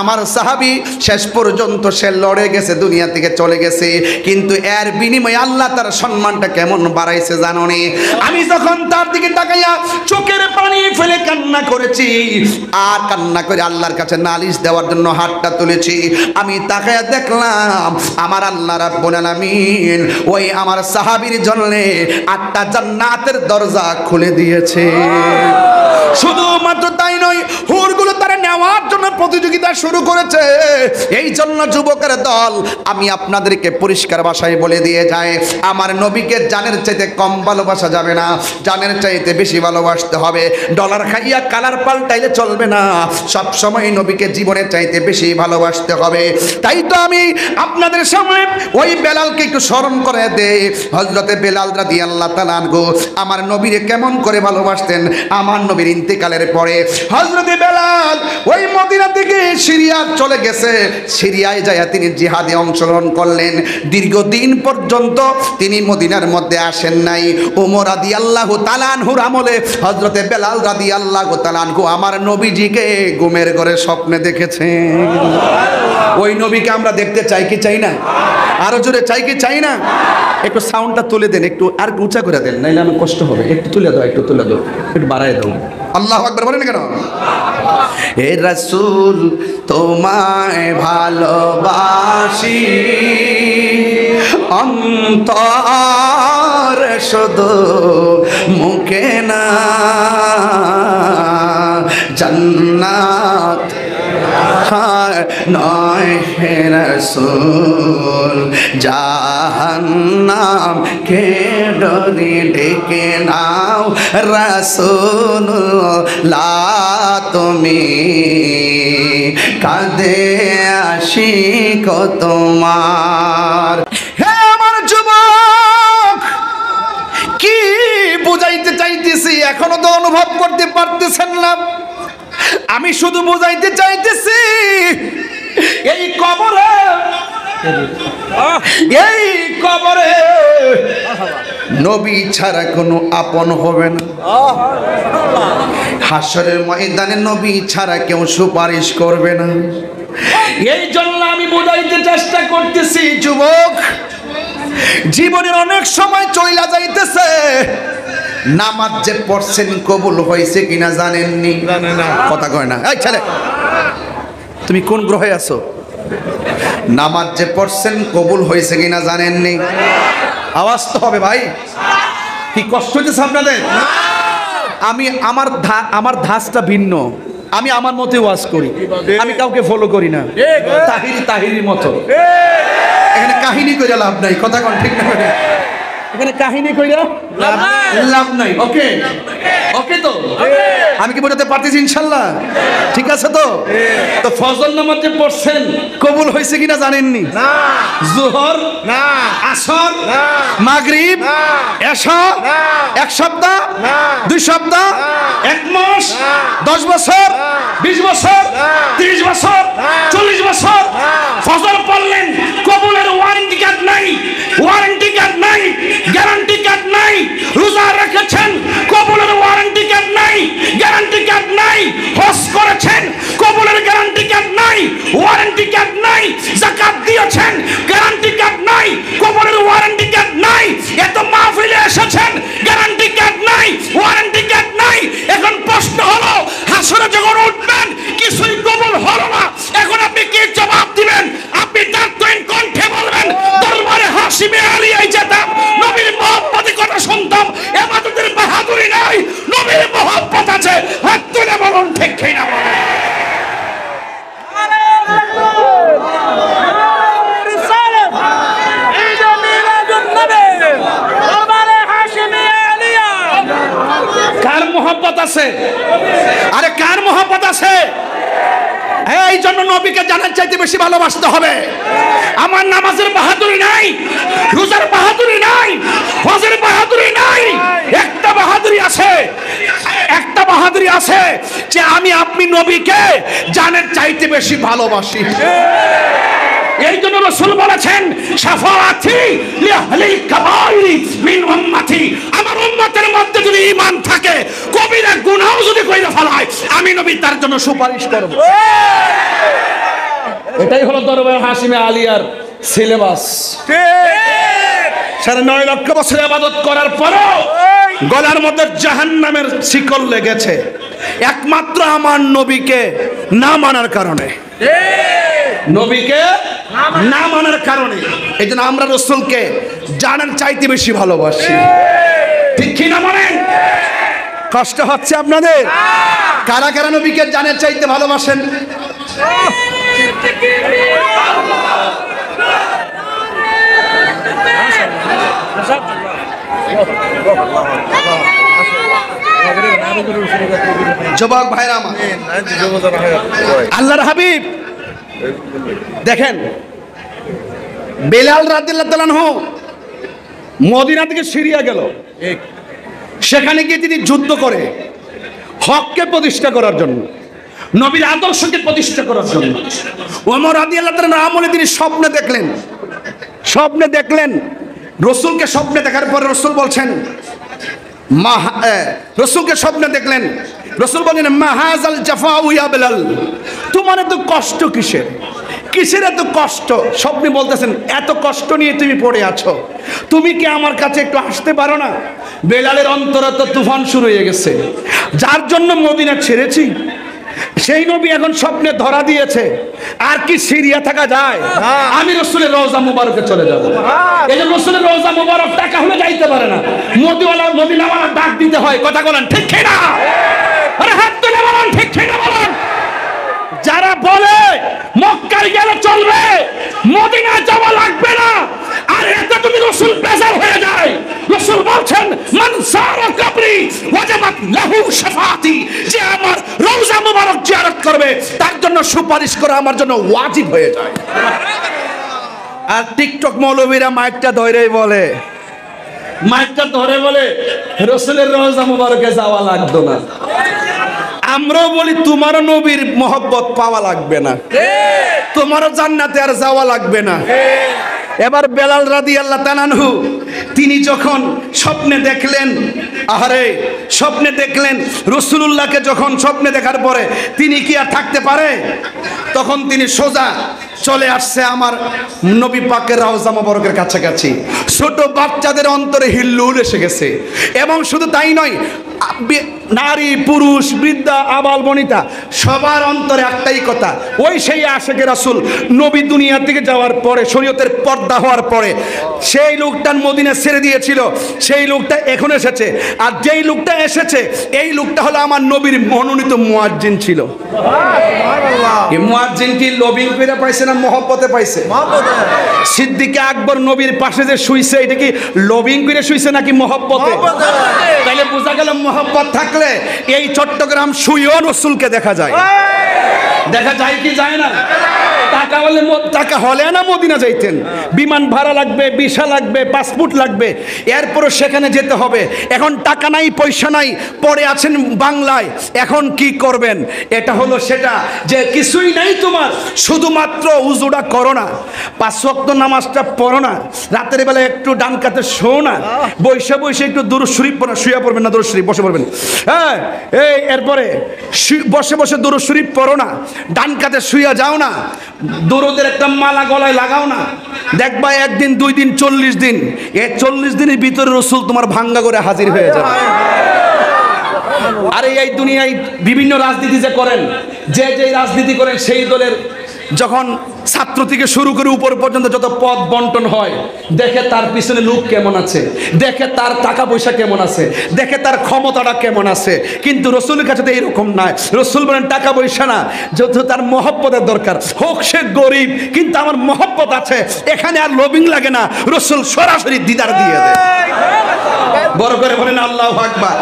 আমার সাহাবী শেষ পর্যন্ত সে লড়ে গেছে, দুনিয়া থেকে চলে গেছে, কিন্তু এর বিনিময়ে আল্লাহ তার সম্মানটা কেমন বাড়াইছে জানোনি? আমি যখন তার দিকে তাকাইয়া চোখের পানি ফেলে কান্না করেছি, আর কান্না করে আল্লাহর কাছে নালিশ দেওয়ার জন্য হাতটা তুলেছি, আমি তাকাইয়া দেখলাম আমার আল্লাহ রাব্বুল আলামিন ওই আমার সাহাবীর জন্য 8টা জান্নাতের দরজা খুলে দিয়েছে। শুধুমাত্র তাই নয়, হুরগুলো তারা নেওয়ার জন্য প্রতিযোগিতা শুরু করেছে। এই জন্য যুবকের দল, আমি আপনাদেরকে পরিষ্কার ভাষায় বলে দিয়ে যায়, আমার নবীকে জানের চাইতে কম ভালোবাসা যাবে না, জানের চাইতে বেশি ভালোবাসতে হবে। ডলার খাইয়া কালার পাল্টাইলে চলবে না, সব সময় নবীকে জীবনের চাইতে বেশি ভালোবাসতে হবে। তাই তো আমি আপনাদের সামনে ওই বেলালকে একটু স্মরণ করে দেই। হযরতে বেলাল রাদিয়াল্লাহু তাআলা আনহু আমার নবীরে কেমন করে ভালোবাসতেন। আমার নবীর ইন্তেকালের পরে হযরতে বেলাল ওই মদিনা থেকে সিরিয়া চলে গেছে, সিরিয়ায় যায় তিনি জিহাদে অংশগ্রহণ করলেন। দীর্ঘদিন পর্যন্ত তিনি মদিনার মধ্যে আসেন নাই। ওমর রাদিয়াল্লাহু তাআলা আনহুর আমলে হযরতে বেলাল রাদিয়াল্লাহু তাআলা আনহু আমার নবীজিকে ঘুমের ঘরে স্বপ্নে দেখেছেন। ওই নবীকে আমরা দেখতে চাই কি চাই না? আরো জোরে চাই কি চাই না? একটু সাউন্ডটা তুলে দেন, একটু আর উঁচা করে দেন, নাইলে আমার কষ্ট হবে। একটু তুলে দাও, একটু তুলে দাও, একটু বাড়ায় দাও। আল্লাহু আকবার বলেন কেন? হে রাসূল তোমায় ভালোবাসি, অন্তর শুধু মুখে না, জান্নাত নয় হে রাসূল, জাহান্নাম কে ডরে ডেকে নাও রাসূলুল্লাহ তুমি, কাঁদে আশিক তোমার। হে আমার যুবক, কি বুঝাইতে চাইতেছি এখনো তো অনুভব করতে পারতেছেন না। আমি শুধু বুঝাইতে চাইতেছি, এই কবরে নবী ছাড়া কোনো আপন হবে না। হাসরের ময়দানে নবী ছাড়া কেউ সুপারিশ করবে না। এই জন্য আমি বুঝাইতে চেষ্টা করতেছি, যুবক, জীবনের অনেক সময় চইলা যাইতেছে, নামাজ যে পড়ছেন কবুল হয়েছে কিনা জানেননি? কথা কয় না। এই ছেলে, তুমি কোন গ্রহে আছো? নামাজ যে পড়ছেন কবুল হয়েছে কিনা জানেননি? আওয়াজ তো হবে ভাই। কি কষ্ট হইতেছে আপনাদের? আমি আমার ধাঁচটা ভিন্ন, আমি আমার মতে ওয়াজ করি, আমি কাউকে ফলো করি না। তাহিরির মতো এখানে কাহিনী কইরা লাভ নাই। কথা কোন ঠিক না? এখানে কাহিনী কইরা লাভ নাই। ওকে ওকে, তো আমি কি বোঝাতে পারতেছি? ইনশাল্লাহ ঠিক আছে তো? তো ফজর নামাজ যে পড়ছেন কবুল হয়েছে কিনা জানেননি? না। যোহর না, আসর না, মাগরিব না, এশা না, 1 সপ্তাহ না, 2 সপ্তাহ, 1 মাস, 10 বছর, 20 বছর, 30 বছর, 40 বছর ফজর পড়লেন, কবুলের ওয়ারেন্টি কার্ড নাই, ওয়ারেন্টি কার্ড নাই, গ্যারান্টি কার্ড নাই। রোজা রেখেছেন, কবুলের ওয়ারেন্টি কার্ড নাই, গ্যারান্টি কার্ড নাই। হজ করেছেন, কবুলের গ্যারান্টি কার্ড নাই, ওয়ারেন্টি কার্ড নাই। যাকাত দিয়েছেন, গ্যারান্টি কার্ড নাই, কবুলের ওয়ারেন্টি কার্ড নাই। এত মাহফিলে এসেছেন, গ্যারান্টি কার্ড নাই, ওয়ারেন্টি কার্ড নাই। এখন প্রশ্ন হলো, হাসরে যখন উঠবেন কিছুই কবুল হলো না, এখন আপনি কি জবাব দিবেন? আপনি ডাক্তার কণ্ঠে বলবেন, দরবারে হাশিমে আলিয়ায় যেতাম, নবীর মহব্বতে কথা শুনতাম। ইবাদতের বাহাদুরি নাই, নবীর মহব্বত আছে। হাত তুলে বলুন ঠিক কি না? বলেন কার মহব্বত আছে? আরে কার মহব্বত আছে? এই জন্য নবীকে জানার চাইতে বেশি ভালোবাসতে হবে। আমার নামাজের বাহাদুরি নাই, রোজার বাহাদুরি নাই, হজের বাহাদুরি নাই, একটা বাহাদুরি আছে। আছে যে আমি আপনি নবীকে জানের চাইতে বেশি ভালোবাসি। এই জন্য রাসূল বলেছেন শাফাআতি লিআহলিল কাবাইরি মিন উম্মতি, আমার উম্মতের মধ্যে যদি ঈমান থাকে, কবিরা গুনাহ যদি কইরা ফেলায়, আমি নবী তার জন্য সুপারিশ করব। এটাই হলো দরবার হাশিমে আলিয়ার সিলেবাস। ঠিক 9.5 লক্ষ বছর ইবাদত করার পরও গলার মধ্যে জাহান্নামের শিকল লেগেছে একমাত্র আমার নবীকে না মানার কারণে। নবীকে না মানার কারণে। এই জন্য আমরা রাসূলকে জানার চাইতে বেশি ভালোবাসি। ঠিক কি না বলেন? কষ্ট হচ্ছে আপনাদের? কারা কারা নবীকে জানার চাইতে ভালোবাসেন? যুবক ভাইরা আমার, আল্লাহর হাবিব দেখেন, বেলাল রাদিয়াল্লাহু তাআলা আনহু মদিনা থেকে সিরিয়া গেল, সেখানে গিয়ে তিনি যুদ্ধ করে হককে প্রতিষ্ঠা করার জন্য, নবীর আদর্শকে প্রতিষ্ঠা করার জন্য। ওমর রাদিয়াল্লাহু তাআলা আমলে তিনি স্বপ্নে দেখলেন রসুলকে। স্বপ্নে দেখার পরে রসুল বলছেন, রসুলকে স্বপ্নে দেখলেন, রসুল বলেন মাহাজাল জাফাউ ইয়া বেলাল, তোমার এত কষ্ট কিসের? কিসের এত কষ্ট? স্বপ্নে বলতেছেন এত কষ্ট নিয়ে তুমি পড়ে আছো, তুমি কি আমার কাছে একটু আসতে পারো না? বেলালের অন্তরে তো তুফান শুরু হয়ে গেছে, যার জন্য মদিনা ছেড়েছি সেই নবী এখন স্বপ্নে ধরা দিয়েছে, আর কি সিরিয়া থাকা যায়? আমি রাসূলের রওজা মুবারকে চলে যাব। এই যে রাসূলের রওজা মুবারক টাকা হলে যাইতে পারে না, মদিনাওয়ালা ডাক দিতে হয়। কথা বলেন ঠিক কি না? আরে হাত তুলে বলেন ঠিক কি না বলেন। যারা বলে মক্কায় গেলে চলবে, মদিনা যাওয়া লাগবে না, আর এতে তুমি রাসূল বেজার হয়ে যায়। রাসূল বলছেন মান সারা কবরি ওয়াজাবাত লাহু শাফাআতি, যে আমার রওজা মুবারক জিয়ারত করবে তার জন্য সুপারিশ করা আমার জন্য ওয়াজিব হয়ে যায়। আর টিকটক মৌলবীরা মাইকটা ধরে বলে রাসূলের রওজা মুবারকে যাওয়া লাগতো না। আমরাও বলি তোমারও নবীর মহব্বত পাওয়া লাগবে না, তোমারও জান্নাতে আর যাওয়া লাগবে না। এবার বেলাল রাদিয়াল্লাহু তাআলা আনহু তিনি যখন স্বপ্নে দেখলেন, স্বপ্নে দেখলেন রাসূলুল্লাহকে, যখন স্বপ্নে দেখার পরে তিনি কি আর থাকতে পারে? তখন তিনি সোজা চলে আসছে আমার নবী পাকের রওজা মুবারকের কাছাকাছি। ছোট বাচ্চাদের অন্তরে হিল্লোল এসে গেছে, এবং শুধু তাই নয়, নারী পুরুষ বৃদ্ধা আবাল বনিতা সবার অন্তরে একটাই কথা, ওই সেই আশিকে রাসূল নবী দুনিয়া থেকে যাওয়ার পরে, শরীয়তের পর্দা হওয়ার পরে সেই লোকটা মদিনা ছেড়ে দিয়েছিল, সেই লোকটা এখন এসেছে। আর যেই লোকটা এসেছে এই লোকটা হলো আমার নবীর মনোনীত মুয়াজ্জিন ছিল। এই মুয়াজ্জিন কি লবিং করে পাইছে না মহব্বতে পাইছে? সিদ্দিক আকবর নবীর পাশে যে শুইছে, এটা কি লবিং করে শুইছে নাকি মহব্বতে? তাইলে বোঝা গেল মহব্বত থাকলে এই চট্টগ্রাম শুইও রাসূলকে দেখা যায়। দেখা যায় কি যায় না? টাকা হলে না মদিনা যাইতেন, বিমান ভাড়া লাগবে, ভিসা লাগবে, পাসপোর্ট লাগবে, এরপরও সেখানে যেতে হবে। এখন টাকা নাই, পয়সা নাই, পড়ে আছেন বাংলায়, এখন কি করবেন? এটা হলো সেটা যে কিছুই নাই তোমার, শুধুমাত্র উজুটা করো না, 5 ওয়াক্ত নামাজটা পড়ো না, রাতের বেলা একটু ডান কাতে শো না, বসে বসে একটু দুরূদ শরীফ পড়ো, শুয়ে পড়বেন না, দুরূদ শরীফ বসে পড়বেন। হ্যাঁ, এরপরে বসে বসে দুরূদ শরীফ পড়ো না, ডান কাতে শুয়ে যাও না, দরুদের একটা মালা গলায় লাগাও না, দেখবা একদিন 2 দিন 40 দিন, এই 40 দিনের ভিতরে রাসূল তোমার ভাঙ্গা করে হাজির হয়ে যাবে। আরে এই দুনিয়ায় বিভিন্ন রাজনীতি যে করেন, যে রাজনীতি করেন সেই দলের যখন ছাত্র থেকে শুরু করে উপর পর্যন্ত যত পদ বন্টন হয়, দেখে তার পিছনে লোক কেমন আছে, দেখে তার টাকা পয়সা কেমন আছে, দেখে তার ক্ষমতাটা কেমন আছে। কিন্তু রাসূলের কাছে তো এরকম নয়। রাসূল বলেন টাকা পয়সা না, যত তার মহব্বতের দরকার, হোক সে গরিব কিন্তু আমার মহব্বত আছে, এখানে আর লবিং লাগে না, রাসূল সরাসরি দিদার দিয়ে দেয়। বড় করে বলেন আল্লাহু আকবার।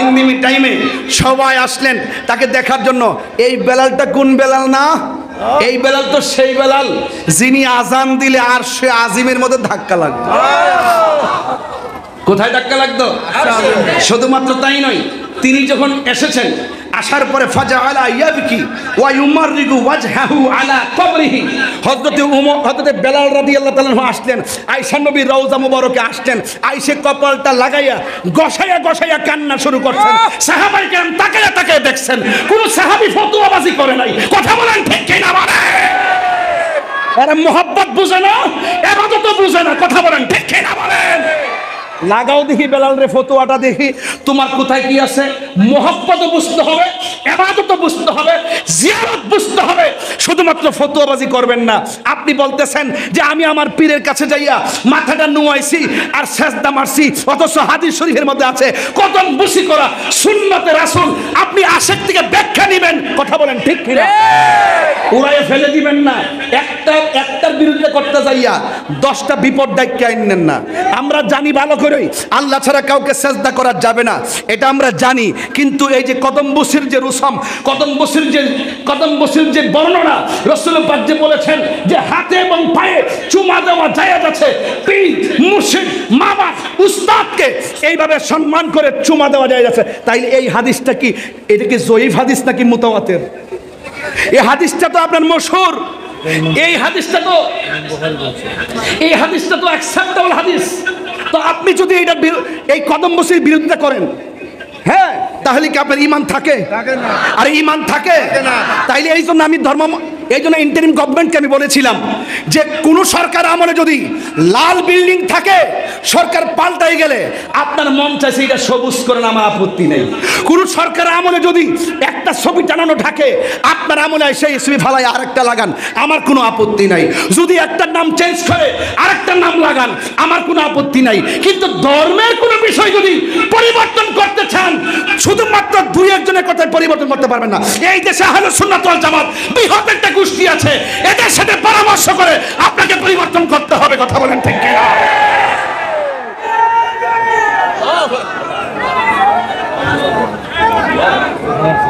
ইনদিমি টাইমে সবাই আসলেন তাকে দেখার জন্য। এই বেলালটা কোন বেলাল না? এই বেলাল তো সেই বেলাল যিনি আজান দিলে আর সে আজিমের মধ্যে ধাক্কা লাগতো। কোথায় ধাক্কা লাগতো? শুধুমাত্র তাই নয়, তিনি যখন এসেছেন, আসার পরে ফাজাআলা ইয়াবকি ওয়া ইউমাররিগু ওয়াজহাহু আলা কবরিহি, হযরতে বেলাল রাদিয়াল্লাহু তাআলা আসলেন, আয়েশা নবীর রওজা মুবারকে আসলেন, আয়েশা কপালটা লাগাইয়া গসাইয়া গসাইয়া কান্না শুরু করছেন। সাহাবায়ে কেরাম তাকায়া তাকায়া দেখছেন, কোন সাহাবী ফতোয়াবাজি করে নাই। কথা বলেন ঠিক কি না বলেন? আরে মোহাব্বত বুঝে না, ইবাদতও বুঝে না। কথা বলেন ঠিক কি না বলেন? লাগাও দেখি বেলাল রে ফতোয়াটা দেখি, তোমার কোথায় কি আছে। মোহাব্বতও বুঝতে হবে, ইবাদতও বুঝতে হবে, জিয়ারত বুঝতে হবে। শুধুমাত্র ফতোয়াবাজি করবেন না। আপনি বলতেছেন যে আমি আমার পীরের কাছে যাইয়া মাথাটা নুয়াইছি আর সেজদা মারছি, অথচ হাদিস শরীফের মধ্যে আছে কদম বুসি করা সুন্নতে রাসূল। আপনি আশেক থেকে ব্যাখ্যা নেবেন। কথা বলেন ঠিক কি না? উড়াইয়ে ফেলে দিবেন না। একটার বিরুদ্ধে করতে যাইয়া 10টা বিপদ ডাইক্কা আইনেন না। আমরা জানি ভালো করে আল্লাহ ছাড়া কাউকে সেজদা করা যাবে না, এটা আমরা জানি। কিন্তু এই যে কদম বসির যে রুসম, কদম বসির যে বর্ণনা, রাসূল পাক যে বলেছেন যে হাতে এবং পায়ে চুমা দেওয়া জায়েজ আছে। পীর, মুর্শিদ, মা বাপ, উস্তাদকে এইভাবে সম্মান করে চুমা দেওয়া জায়েজ আছে। তাইলে এই হাদিসটা কি, এটা কি জয়ীফ হাদিস নাকি মুতাওয়াতির? এই হাদিসটা তো আপনার মশহুর, এই হাদিসটা তো অ্যাকসেপ্টেবল হাদিস। তো আপনি যদি এই কদম বসির বিরোধিতা করেন, হ্যাঁ, তাহলে কি আপনার ঈমান থাকে? আর ঈমান থাকে না। তাইলে এই জন্য আমি এই জন্য ইন্টারিম গভর্নমেন্টকে আমি বলেছিলাম যে কোন সরকার আমলে যদি লাল বিল্ডিং থাকে, সরকার পাল্টাই গেলে আপনার মন চাইছে এটা সবুজ করেন, আমার আপত্তি নেই। কোন সরকার আমলে যদি একটা ছবি টানানো থাকে, আপনার আমলে সেই ছবি ফালাই আরেকটা লাগান, আমার কোনো আপত্তি নাই। যদি একটা নাম চেঞ্জ করে আরেকটা নাম লাগান, আমার কোনো আপত্তি নাই। কিন্তু ধর্মের কোনো বিষয় যদি পরিবর্তন করতে চান, শুধুমাত্র 2-1 কথায় পরিবর্তন করতে পারবেন না। এই দেশে আহলুস সুন্নাত ওয়াল জামাত বৃহৎ একটা গোষ্ঠী আছে, এদের সাথে পরামর্শ করে আপনাকে পরিবর্তন করতে হবে। কথা বলেন ঠিক কি না?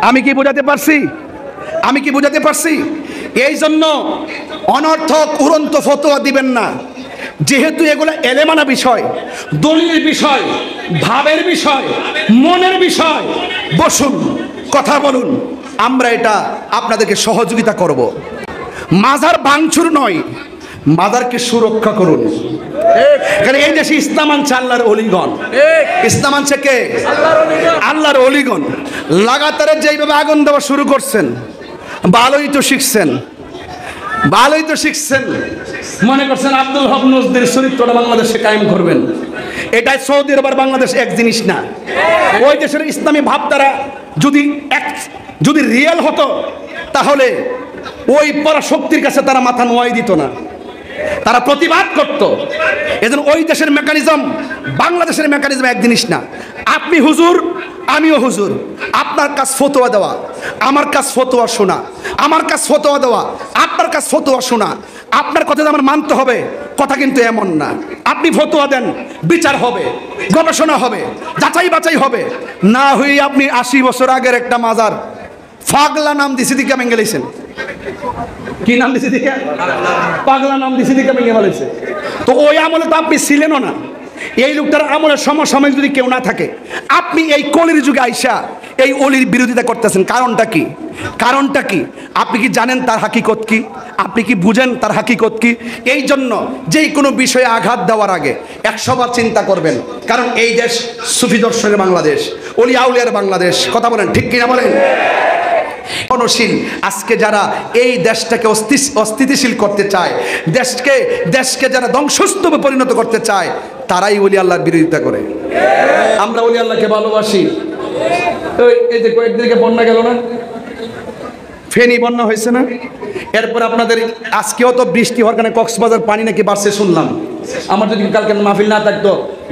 আমি কি বোঝাতে পারছি? এই জন্য অনর্থক উড়ন্ত ফতোয়া দিবেন না। যেহেতু এগুলো এলেমানা বিষয়, দলিলের বিষয়, ভাবের বিষয়, মনের বিষয়, বসুন, কথা বলুন, আমরা এটা আপনাদেরকে সহযোগিতা করব। মাজার ভাঙচুর নয়, মাজারকে সুরক্ষা করুন। কারণ এই দেশে ইসলাম আনছে আল্লাহর ওলিগণ। ইসলাম আনছে কে? আল্লাহর ওলিগণ। লাগাতারে যেইভাবে আগুন দেওয়া শুরু করছেন, ভালোই তো শিখছেন। মনে করছেন আব্দুল হক নজরুলের চরিত্রটা বাংলাদেশে কায়েম করবেন। এটাই সৌদি আরব আর বাংলাদেশ এক জিনিস না। ওই দেশের ইসলামী ভাবধারা যদি রিয়েল হতো, তাহলে ওই পরাশক্তির কাছে তারা মাথা নোয়াই দিত না, তারা প্রতিবাদ করত। এজন্য ওই দেশের মেকানিজম বাংলাদেশের মেকানিজম এক জিনিস না। আপনি হুজুর, আমিও হুজুর, আপনার কাজ ফতোয়া দেওয়া, আমার কাজ ফতোয়া শোনা, আমার কাজ ফতোয়া দেওয়া, আপনার কাজ ফতোয়া শোনা। আপনার কথা আমার মানতে হবে, কথা কিন্তু এমন না। আপনি ফতোয়া দেন, বিচার হবে, গবেষণা হবে, যাচাই বাছাই হবে। না হয়ে আপনি 80 বছর আগের একটা মাজার পাগলা নাম দিছি দিকে ভেঙে গেলেছেন। কি নাম দিছি দিকে? পাগলা নাম দিছি দিকে ভেঙে ফেলেছে। তো ওই আমলে তো আপনি ছিলেনও না। এই লোকটার আমলের সমসাময়িক যদি কেউ না থাকে, আপনি এই কলির যুগে আইসা এই অলির বিরোধিতা করতেছেন। কারণটা কি? আপনি কি জানেন তার হাকিকত কি? আপনি কি বুঝেন তার হাকিকত কি? এই জন্য যেই কোনো বিষয়ে আঘাত দেওয়ার আগে 100 বার চিন্তা করবেন। কারণ এই দেশ সুফি দর্শনের বাংলাদেশ, অলি আউলিয়ার বাংলাদেশ। কথা বলেন ঠিক কিনা বলেন? অনশীল আজকে যারা এই দেশটাকে অস্থিতিশীল করতে চায়, দেশকে যারা ধ্বংসস্তূপে পরিণত করতে চায়, তারাই ওলি আল্লাহর বিরোধিতা করে। আমরা ওলি আল্লাহকে ভালোবাসি। এই যে কয়েকদিনকে বন্যা গেল না, ফেনী বন্যা হয়েছে না? এরপর আপনাদের আজকেও তো বৃষ্টি হওয়ার কারণে কক্সবাজার পানি নাকি বাড়ছে শুনলাম। আমার যদি কালকে মাহফিল না থাকতো,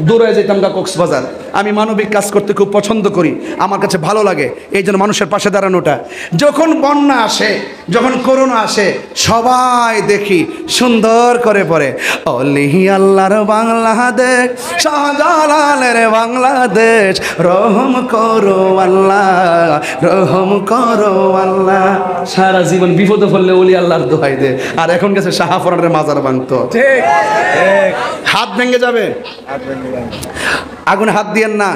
দূরে যেতাম গা কক্সবাজার। আমি মানবিক কাজ করতে খুব পছন্দ করি, আমার কাছে ভালো লাগে। এই জন্য মানুষের পাশে দাঁড়ানোটা। যখন বন্যা আসে, যখন করোনা আসে, সবাই দেখি সুন্দর করে পড়ে অলি আল্লাহর বাংলাদেশ, শাহজালালের বাংলাদেশ, রহম করো আল্লাহ, রহম করো আল্লাহ। সারা জীবন বিপদে পড়লে ওলি আল্লাহর দোহাই দে। আর এখন গেছে শাহফরানের মাজার ভাঙতো। ঠিক, হাত ভেঙে যাবে, আগুনে হাত দিয়েন না।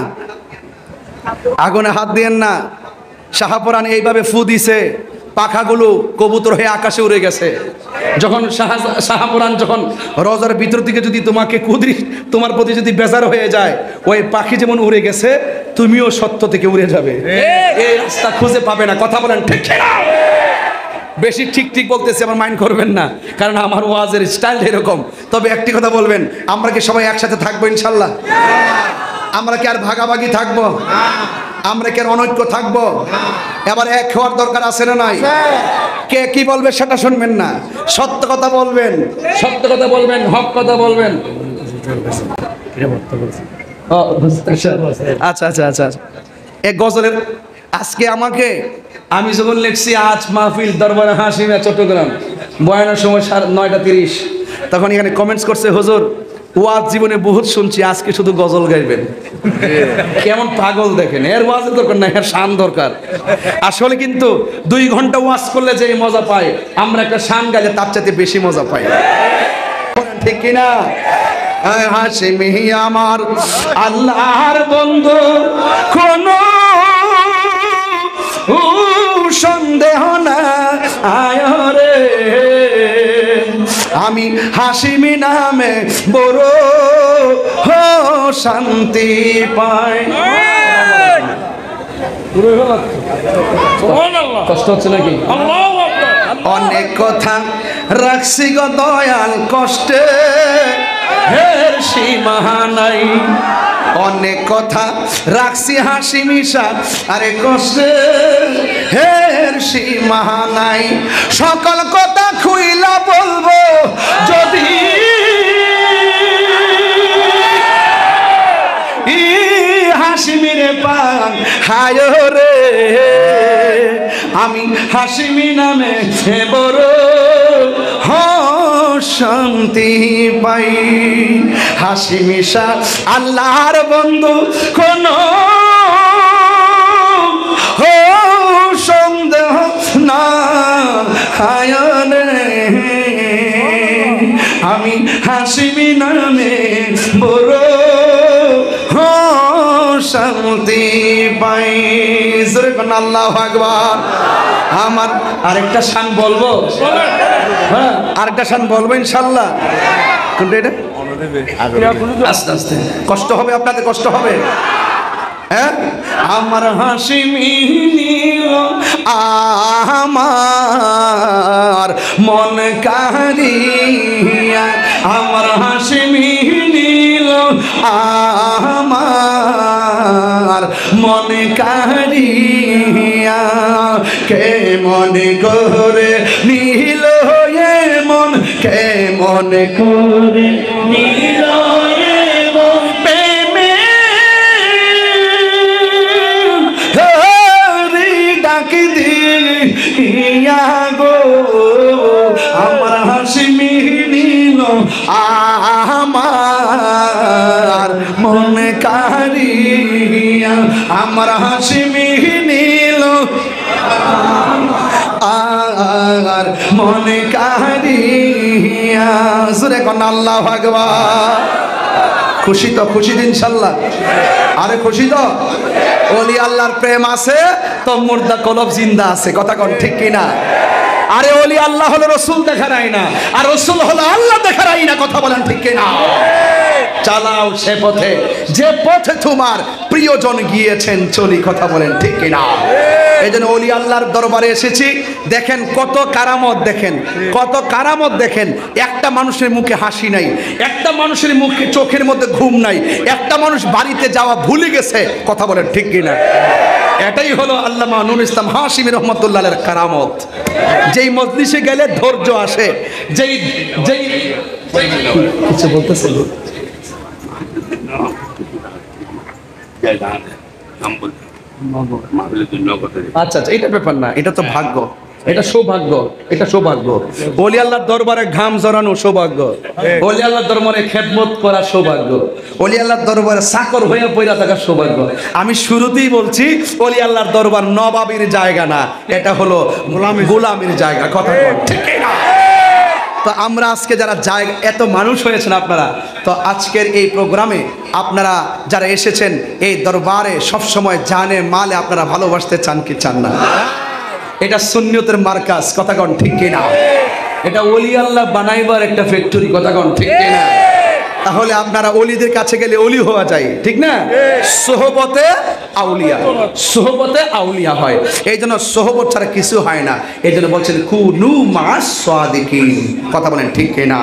আগুনে হাত দিয়েন না। শাহপরান এইভাবে ফু দিছে, পাখাগুলো কবুতর হয়ে আকাশে উড়ে গেছে। যখন শাহপরান যখন রোজার ভিতর থেকে যদি তোমাকে তোমার প্রতি যদি বেজার হয়ে যায়, ওই পাখি যেমন উড়ে গেছে, তুমিও সত্য থেকে উড়ে যাবে। এই রাস্তা খুঁজে পাবে না। কথা বলেন ঠিক না? বেশি ঠিক ঠিক বলতেছি, আমার মাইন্ড করবেন না, কারণ আমার ওয়াজের স্টাইল এরকম। তবে একটি কথা বলবেন, আমরা কি সবাই একসাথে থাকবো ইনশাল্লাহ? আমরা কি আর ভাগাভাগি থাকবো? আমরা কি আর অনৈক্য থাকবো? এবার এক হওয়ার দরকার আছে না নাই? কে কি বলবে সেটা শুনবেন না, সত্য কথা বলবেন, সত্য কথা বলবেন, হক কথা বলবেন। আচ্ছা আচ্ছা আচ্ছা, এক গজলের আজকে আমাকে, আমি যখন লিখছি আজ মাহফিল দরবারে হাসিমা চট্টগ্রাম, বয়ানের সময় 9:30, তখন এখানে কমেন্টস করছে, হুজুর ওয়াজ জীবনে বহুত শুনছি, আজকে শুধু গজল গাইবেন। কেমন পাগল দেখেন, এর ওয়াজের দরকার না, এর শান দরকার। আসলে কিন্তু 2 ঘন্টা ওয়াজ করলে যে মজা পাই, আমরা একটা শান গাইলে তার চাইতে বেশি মজা পাই, ঠিক কিনা? হাসিমি আমার আল্লাহর বন্ধু, কোনো সন্দেহ না আয়রে, আমি হাসিমি নামে বড় শান্তি পাই। কষ্ট হচ্ছে নাকি? অনেক কথা রাখছি গো দয়াল, কষ্টে হের সীমা নাই। অনেক কথা রাখছি হাসি মিশা, আরে কষ্টে হের সীমা নাই। সকল কথা খুইলা বলবো যদি হাসিমিরে পান হায় রে, আমি হাসিমি নামে বড় শান্তি পাই। হাসিমি শাহ আল্লাহর বন্ধু, কোনো সন্দেহ না হায় রে, আমি হাসিমি নামে বড় শান্তি পাই। আল্লাহু আকবার। আমার আরেকটা শান বলবো, হ্যাঁ আরেকটা শান বলবো ইনশাল্লাহ। কোনটা এটা? আস্তে আস্তে, কষ্ট হবে আপনাদের, কষ্ট হবে। হ্যাঁ, আমার হাসিমি নীল আমার মন কারিয়া, আমার হাসিমি নীল আমার মন কারিয়া, কে মনে করে নীল মন, কে মনে করে নীল আমার হাসিমি নীল আমার মন কারিয়া, আমার হাসিমি নীল আর মন কারিয়া। সুরে কোন আল্লাহু আকবার। খুশি তো? খুশি ইনশাল্লাহ? আরে খুশি তো? ওলি আল্লাহর প্রেম আছে তো মুর্দা কলব জিন্দা আছে, কথা কোন ঠিক কিনা? আরে ওলি আল্লাহ হলো রসুল দেখার আয়না, আর রসুল হলো আল্লাহ দেখার আয়না, কথা বলেন ঠিক কিনা? চালাও সে পথে যে পথে তোমার প্রিয়জন গিয়েছেন চলি, কথা বলেন ঠিক কিনা? এই জন্য ওলি আল্লাহর দরবারে এসেছি। দেখেন কত কারামত, দেখেন কত কারামত, দেখেন একটা মানুষের মুখে হাসি নাই, একটা মানুষের মুখে চোখের মধ্যে ঘুম নাই, একটা মানুষ বাড়িতে যাওয়া ভুলে গেছে, কথা বলেন ঠিক কিনা? এটাই হলো আল্লামা নুরুল ইসলাম হাশিমি রহমতুল্লাহের কারামত। যেই মজলিসে গেলে ধৈর্য আসে, যেই যেই কিছু বলতেছে আচ্ছা আচ্ছা, এটা ব্যাপার না, এটা তো ভাগ্য, এটা সৌভাগ্য, এটা সৌভাগ্য। ওলি আল্লাহর দরবারে ঘাম জড়ানো সৌভাগ্য, ওলি আল্লাহর দরবারে খেদমত করা সৌভাগ্য, ওলি আল্লাহর দরবারে চাকর হয়ে পয়রা থাকার সৌভাগ্য। আমি শুরুতেই বলছি, ওলি আল্লাহর দরবার নবাবির জায়গা না, এটা হলো গোলামির জায়গা, কথা বল ঠিক না? তো আমরা আজকে যারা জায়গা এত মানুষ হয়েছেন আপনারা, তো আজকের এই প্রোগ্রামে আপনারা যারা এসেছেন এই দরবারে সবসময় জানে মালে আপনারা ভালোবাসতে চান কি চান না? এটা সুন্নিয়তের মার্কাজ, কথা কন ঠিক কিনা? এটা ওলি আল্লাহ বানাইবার একটা ফ্যাক্টরি, কথা কন ঠিক কিনা? তাহলে আপনারা অলিদের কাছে গেলে অলি হওয়া যায়, ঠিক না? সোহবতে আউলিয়া, সোহবতে আউলিয়া হয়। এই জন্য সোহবত ছাড়া কিছু হয় না। এই জন্য বলছেন কুনু মা'আস সাদিকিন, কথা বলেন ঠিক কিনা?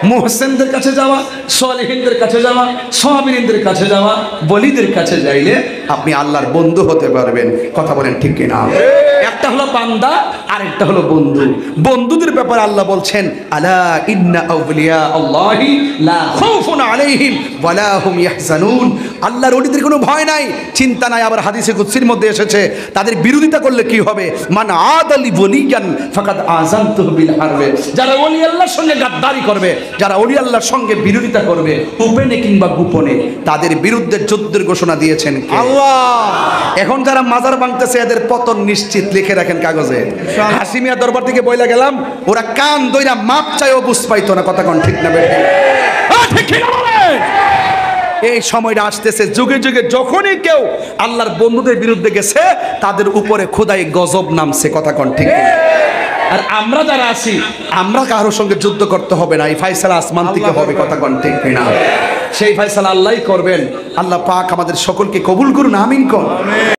মুহসিনদের কাছে যাওয়া, সালেহিনদের কাছে যাওয়া, সাবিরিনদের কাছে যাওয়া, বলিদের কাছে যাইলে আপনি আল্লাহর বন্ধু হতে পারবেন, কথা বলেন ঠিক কিনা? একটা হলো বান্দা আর একটা হলো বন্ধু। বন্ধুদের ব্যাপারে আল্লাহ বলছেন আলা ইন্না আউলিয়া আল্লাহি লা খাউফুন আলাইহিম ওয়ালা হুম ইয়াহজানুন। আল্লাহর ওলিদের কোনো ভয় নাই, চিন্তা নাই। আবার হাদিসে কুদসির মধ্যে এসেছে তাদের বিরোধিতা করলে কি হবে, মান আদালি ওলিয়ান ফাকাদ আযানতুহু বিল হারবে। যারা ওলি আল্লাহর সঙ্গে গাদ্দারি করবে, যারা ওলি আল্লাহর সঙ্গে বিরোধিতা করবে গোপনে কিংবা গোপনে, তাদের বিরুদ্ধে যুদ্ধের ঘোষণা দিয়েছেন কে? আল্লাহ। এখন যারা মাজার ভাঙতেছে এদের পতন নিশ্চিত, লিখে রাখেন কাগজে। হাসিমিয়া দরবার থেকে বইলা গেলাম, ওরা কান দইরা মাপ চাইও বুঝ পাইতো না, কথা কোন ঠিক না বেঠিক? ঠিক না বলেন? এই সময়টা আসতেছে, যুগে যুগে যখনই কেউ আল্লাহর বন্ধুদের বিরুদ্ধে গেছে তাদের উপরে খোদাই গজব নামছে, কথা কোন ঠিক না? আর আমরা যারা আছি আমরা কারোর সঙ্গে যুদ্ধ করতে হবে না, এই ফয়সালা আসমান থেকে হবে, কথা কোন ঠিক না? সেই ফয়সালা আল্লাহই করবেন। আল্লাহ পাক আমাদের সকলকে কবুল করুন, আমিন কোন।